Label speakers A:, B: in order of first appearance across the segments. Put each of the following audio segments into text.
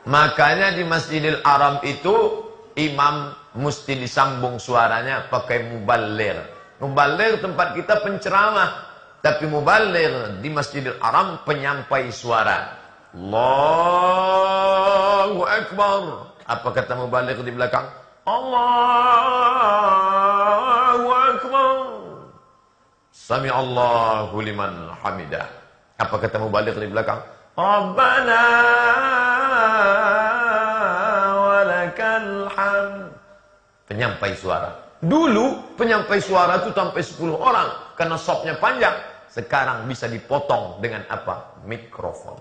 A: Makanya di Masjidil Haram itu imam mesti disambung suaranya pakai muballir. Muballir tempat kita penceramah, tapi muballir di Masjidil Haram penyampai suara. Allahu Akbar. Apa kata muballir di belakang? Allahu Akbar. Sami Allahu liman hamidah. Apa kata muballir di belakang? Rabbana walakal hamd. Penyampai suara. Dulu penyampai suara itu sampai 10 orang karena sopnya panjang. Sekarang bisa dipotong dengan apa? Mikrofon.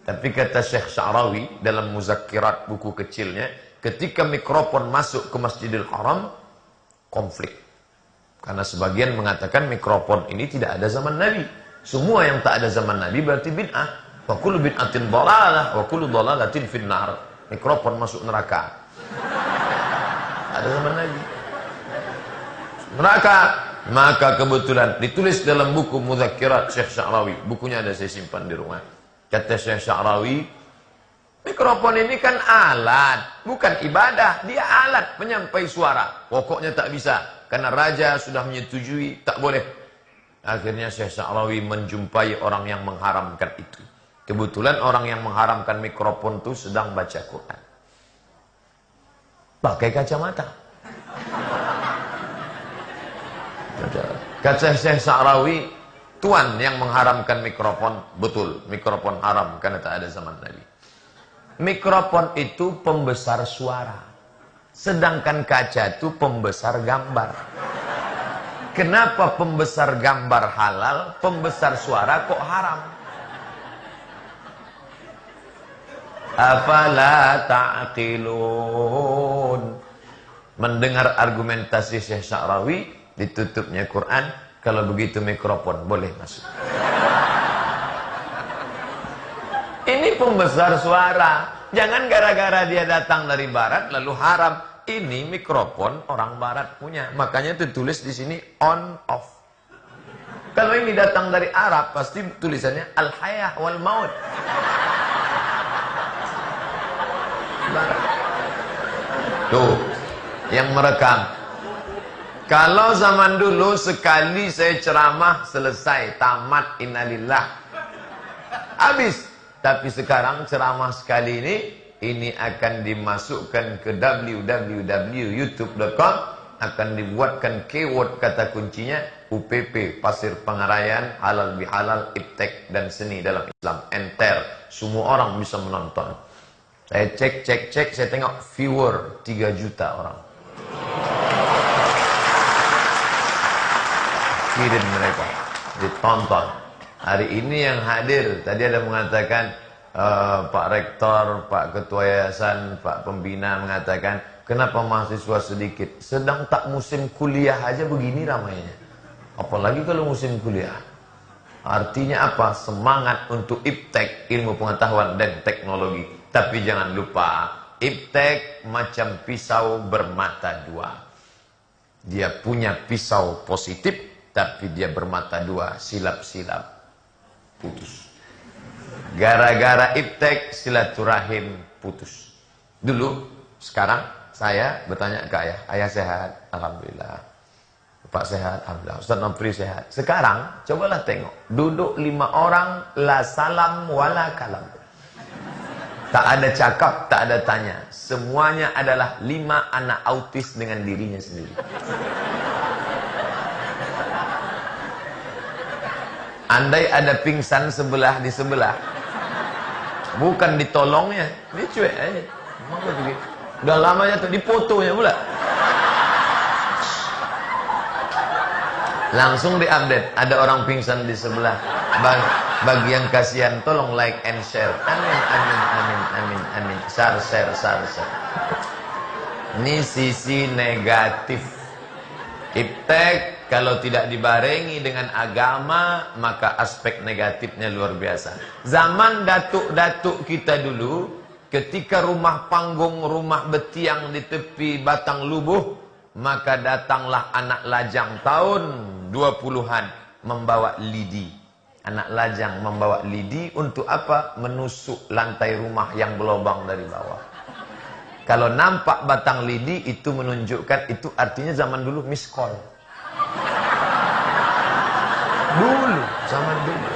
A: Tapi kata Syekh Sya'rawi dalam Muzakkirat buku kecilnya, ketika mikrofon masuk ke Masjidil Haram, konflik. Karena sebagian mengatakan mikrofon ini tidak ada zaman Nabi. Semua yang tak ada zaman Nabi berarti bid'ah. Wa kullu bid'atin dhalalah wa kullu dhalalatin finnar. Mikrofon masuk neraka. Ada zaman Nabi. Neraka. Maka kebetulan ditulis dalam buku Muzakkirat Syekh Sya'rawi. Bukunya ada saya simpan di rumah. Kata Syekh Sya'rawi, mikrofon ini kan alat, bukan ibadah. Dia alat penyampai suara. Pokoknya tak bisa. Karena raja sudah menyetujui, tak boleh. Akhirnya Syekh Sya'rawi menjumpai orang yang mengharamkan itu. Kebetulan orang yang mengharamkan mikrofon itu sedang baca Quran. Pakai kacamata. Kata Syekh Sya'rawi, tuan yang mengharamkan mikrofon, betul, mikrofon haram karena tak ada zaman Nabi. Mikrofon itu pembesar suara. Sedangkan kaca itu pembesar gambar. Kenapa pembesar gambar halal, pembesar suara kok haram? Afala ta'qilun. Mendengar argumentasi Syekh Sya'rawi, ditutupnya Quran, kalau begitu mikrofon boleh masuk. Ini pembesar suara. Jangan gara-gara dia datang dari barat lalu haram. Ini mikrofon orang barat punya. Makanya itu tulis di sini on off. Kalau ini datang dari Arab pasti tulisannya al-hayah wal maut. Tuh, yang merekam. Kalau zaman dulu sekali saya ceramah selesai, tamat, innalillah, habis. Tapi sekarang ceramah sekali ini akan dimasukkan ke www.youtube.com, akan dibuatkan keyword kata kuncinya UPP, Pasir Pengarayan, halal bihalal, iptek dan seni dalam Islam. Enter, semua orang bisa menonton. Saya cek, saya tengok viewer 3 juta orang. Kirim mereka, ditonton. Hari ini yang hadir, tadi ada mengatakan Pak Rektor, Pak Ketua Yayasan, Pak Pembina mengatakan, kenapa mahasiswa sedikit? Sedang tak musim kuliah aja begini ramainya. Apalagi kalau musim kuliah. Artinya apa? Semangat untuk iptek, ilmu pengetahuan dan teknologi. Tapi jangan lupa, iptek macam pisau bermata dua. Dia punya pisau positif, tapi dia bermata dua, silap-silap, putus. Gara-gara iptek, silaturahim putus. Dulu, sekarang saya bertanya ke ayah. Ayah sehat? Alhamdulillah. Bapak sehat? Alhamdulillah. Ustaz Nopri sehat? Sekarang, cobalah tengok. Duduk 5 orang, la salam wala kalam. Tak ada cakap, tak ada tanya. Semuanya adalah 5 anak autis dengan dirinya sendiri. Andai ada pingsan sebelah di sebelah, bukan ditolongnya, dia cuek aja. Udah lamanya tuh difotonya pula. Langsung diupdate, ada orang pingsan di sebelah. Bagi yang kasihan, tolong like and share. Amin, amin, amin, amin, amin. Share. Ini sisi negatif. Iptek kalau tidak dibarengi dengan agama, maka aspek negatifnya luar biasa. Zaman datuk-datuk kita dulu, ketika rumah panggung, rumah betiang di tepi batang lubuh, maka datanglah anak lajang tahun 20-an membawa lidi. anak lajang membawa lidi untuk apa? Menusuk lantai rumah yang berlubang dari bawah. Kalau nampak batang lidi itu menunjukkan, itu artinya zaman dulu miss call. Dulu, zaman dulu.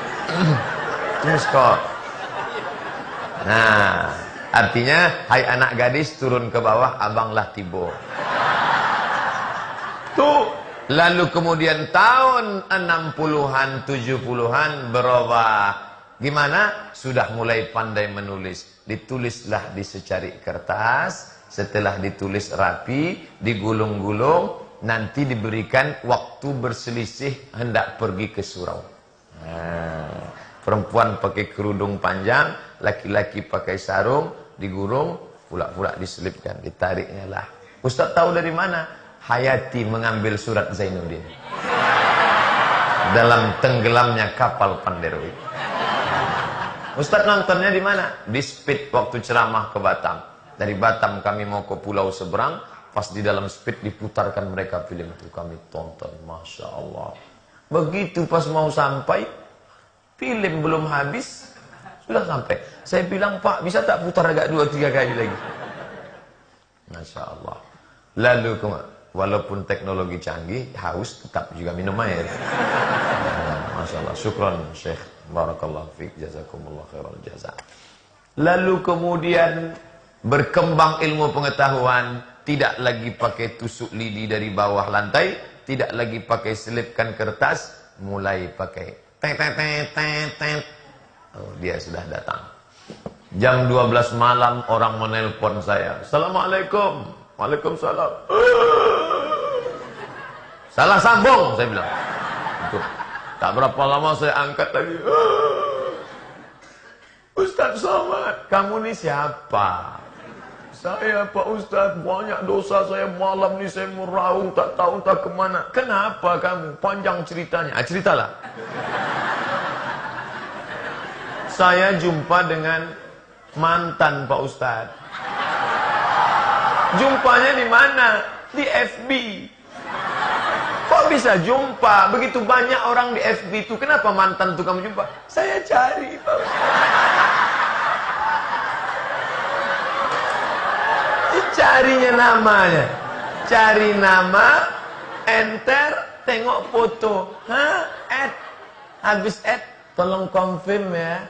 A: Miss call. Nah, artinya, hai anak gadis turun ke bawah, abanglah tiba. Tuh, lalu kemudian tahun 60-an, 70-an berubah. Gimana? Sudah mulai pandai menulis. Ditulislah di secari kertas. Setelah ditulis rapi, digulung-gulung, nanti diberikan waktu berselisih hendak pergi ke surau. Nah, perempuan pakai kerudung panjang, laki-laki pakai sarung, digulung, pula-pula diselipkan, ditariknya lah. Ustaz tahu dari mana? Hayati mengambil surat Zainuddin dalam tenggelamnya kapal Pandero itu. Ustaz nontonnya di mana? Di Speed waktu ceramah ke Batam. Dari Batam kami mau ke pulau seberang, pas di dalam Speed diputarkan mereka film itu, kami tonton, Masya Allah. Begitu pas mau sampai, film belum habis, sudah sampai. Saya bilang, Pak, bisa tak putar agak 2-3 kali lagi? Masya Allah. Lalu walaupun teknologi canggih, haus tetap juga minum air. Masya Allah. Syukran Syekh. Barakallahu fiik. Jazakumullah khairal jaza. Lalu kemudian berkembang ilmu pengetahuan. Tidak lagi pakai tusuk lidi dari bawah lantai. Tidak lagi pakai selipkan kertas. Mulai pakai tet. Oh, dia sudah datang. Jam 12 malam orang menelpon saya. Assalamualaikum. Waalaikumsalam. Salah sambung, saya bilang. Itu. Tak berapa lama saya angkat lagi. Ustaz Somad, kamu ni siapa? Saya Pak Ustaz, banyak dosa saya malam ni, saya meraung, tak tahu entah kemana. Kenapa kamu? Panjang ceritanya. Ceritalah. Saya jumpa dengan mantan Pak Ustaz. Jumpanya di mana? Di FB. Kok bisa jumpa? Begitu banyak orang di FB itu. Kenapa mantan itu kamu jumpa? Saya cari, Pak Ustaz. Carinya namanya. Cari nama, enter, tengok foto. Hah? Add. Habis add, tolong confirm ya.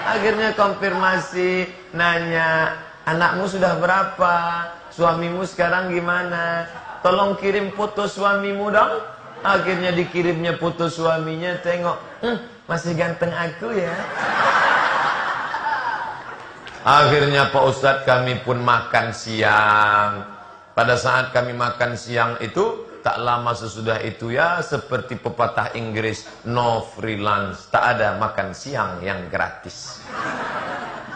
A: Akhirnya konfirmasi, nanya, anakmu sudah berapa? Suamimu sekarang gimana? Tolong kirim foto suamimu dong. Akhirnya dikirimnya foto suaminya, tengok, masih ganteng aku ya. Akhirnya Pak Ustadz kami pun makan siang. Pada saat kami makan siang itu, tak lama sesudah itu ya, seperti pepatah Inggris, no freelance. Tak ada makan siang yang gratis.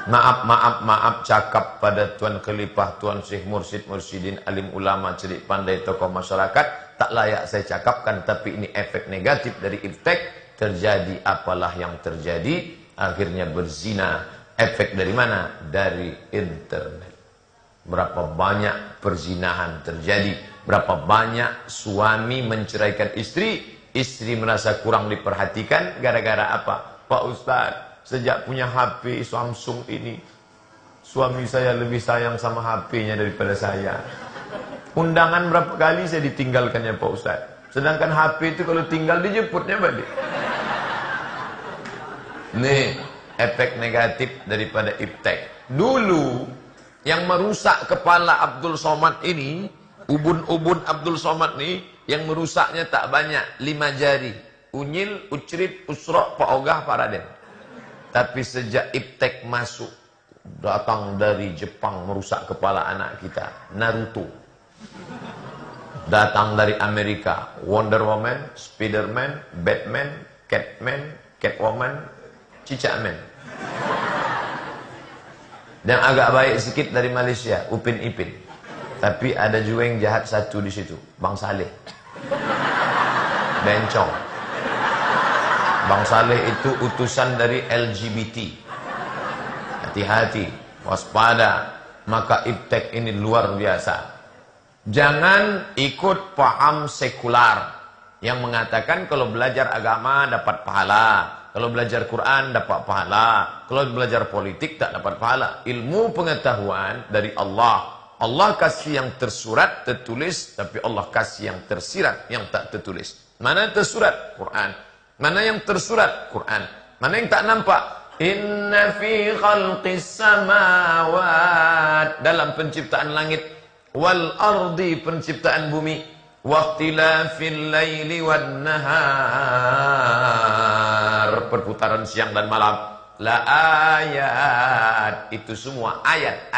A: Maaf cakap pada Tuan Khalifah, Tuan Syekh Mursyid, Mursyidin, alim ulama, cerik pandai, tokoh masyarakat. Tak layak saya cakapkan, tapi ini efek negatif dari iptek. Terjadi apalah yang terjadi, akhirnya berzina. Efek dari mana? Dari internet. Berapa banyak perzinahan terjadi, berapa banyak suami menceraikan istri, istri merasa kurang diperhatikan, gara-gara apa? Pak Ustadz, sejak punya HP Samsung ini, suami saya lebih sayang sama HP-nya daripada saya. Undangan berapa kali saya ditinggalkannya Pak Ustadz. Sedangkan HP itu kalau tinggal dijemputnya balik. Nih, efek negatif daripada iptek. Dulu yang merusak kepala Abdul Somad ini, ubun-ubun Abdul Somad ini, yang merusaknya tak banyak, 5 jari. Unyil, Ucrit, Usrok, Pak Ogah, Pak Raden. Tapi sejak iptek masuk, datang dari Jepang merusak kepala anak kita, Naruto. Datang dari Amerika, Wonder Woman, Spiderman, Batman, Catman, Catwoman, Cicakman. Dan agak baik sedikit dari Malaysia, Upin Ipin. Tapi ada juga yang jahat satu di situ, Bang Saleh. Bencong. Bang Saleh itu utusan dari LGBT. Hati-hati, waspada. Maka iptek ini luar biasa. Jangan ikut paham sekular yang mengatakan kalau belajar agama dapat pahala, Kalau belajar Quran dapat pahala. Kalau belajar politik tak dapat pahala. Ilmu pengetahuan dari Allah. Allah kasih yang tersurat, tertulis, tapi Allah kasih yang tersirat, yang tak tertulis. Mana tersurat? Quran. Mana yang tersurat? Quran. Mana yang tak nampak? Inna fi khalqis samawat, dalam penciptaan langit, wal ardi, penciptaan bumi, waqtilafil laili wan nahar, perputaran siang dan malam, la ayat, itu semua ayat.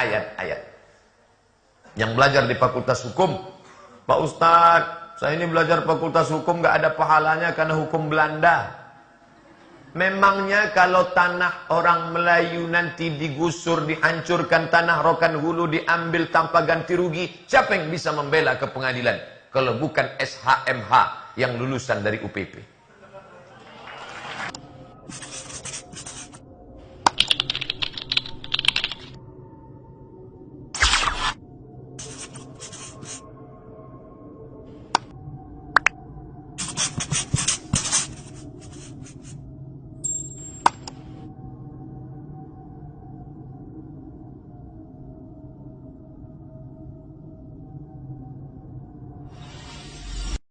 A: Yang belajar di Fakultas Hukum, Pak Ustadz, saya ini belajar Fakultas Hukum gak ada pahalanya karena hukum Belanda. Memangnya kalau tanah orang Melayu nanti digusur, dihancurkan, tanah Rokan Hulu diambil tanpa ganti rugi, siapa yang bisa membela ke pengadilan? Kalau bukan SHMH yang lulusan dari UPP.